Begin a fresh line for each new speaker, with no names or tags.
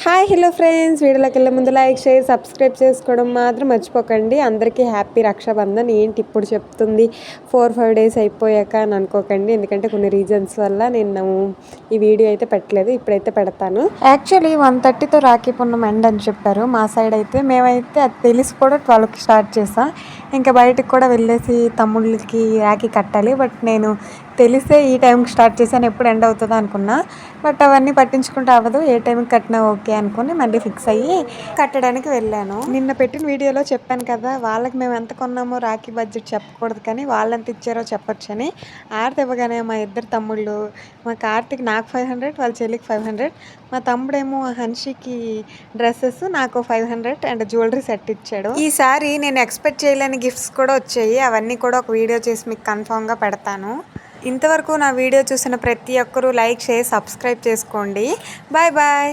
Hi hello friends, వీడియోలోకి వెళ్ళే ముందు లైక్ షేర్ సబ్స్క్రైబ్ చేసుకోవడం మాత్రం మర్చిపోకండి. అందరికీ హ్యాపీ రక్షాబంధన్. ఏంటి ఇప్పుడు చెప్తుంది 4-5 డేస్ అయిపోయాక అని అనుకోకండి, ఎందుకంటే కొన్ని రీజన్స్ వల్ల నేను ఈ వీడియో అయితే పెట్టలేదు. ఇప్పుడైతే పెడతాను. యాక్చువల్లీ 1:30తో రాఖీ పూర్ణిమ ఎండ్ అని చెప్పారు మా సైడ్ అయితే. మేమైతే అది తెలిసి కూడా 12కి స్టార్ట్ చేసాం. ఇంకా బయటకు కూడా వెళ్ళేసి తమ్ముళ్ళకి రాఖీ కట్టాలి. బట్ నేను తెలిసే ఈ టైంకి స్టార్ట్ చేశాను, ఎప్పుడు ఎండ్ అవుతుందో అనుకున్నా. బట్ అవన్నీ పట్టించుకుంటే అవ్వదు, ఏ టైంకి కట్టినా ఓకే అనుకుని మళ్ళీ ఫిక్స్ అయ్యి కట్టడానికి వెళ్ళాను. నిన్న పెట్టిన వీడియోలో చెప్పాను కదా, వాళ్ళకి మేము ఎంత కొన్నామో రాఖీ బడ్జెట్ చెప్పకూడదు కానీ వాళ్ళు ఎంత ఇచ్చారో చెప్పొచ్చు అని. ఆర్తి ఇవ్వగానే మా ఇద్దరు తమ్ముళ్ళు, మా కార్తిక్ నాకు 500, వాళ్ళ చెల్లికి 500, మా తమ్ముడేమో హన్షికి డ్రెస్సెస్, నాకు 500 అండ్ జ్యువెలరీ సెట్ ఇచ్చాడు. ఈసారి నేను ఎక్స్పెక్ట్ చేయలేని గిఫ్ట్స్ కూడా వచ్చాయి. అవన్నీ కూడా ఒక వీడియో చేసి మీకు కన్ఫామ్గా పెడతాను. ఇంతవరకు నా వీడియో చూసిన ప్రతి ఒక్కరూ లైక్ షేర్ సబ్స్క్రైబ్ చేసుకోండి. Bye bye.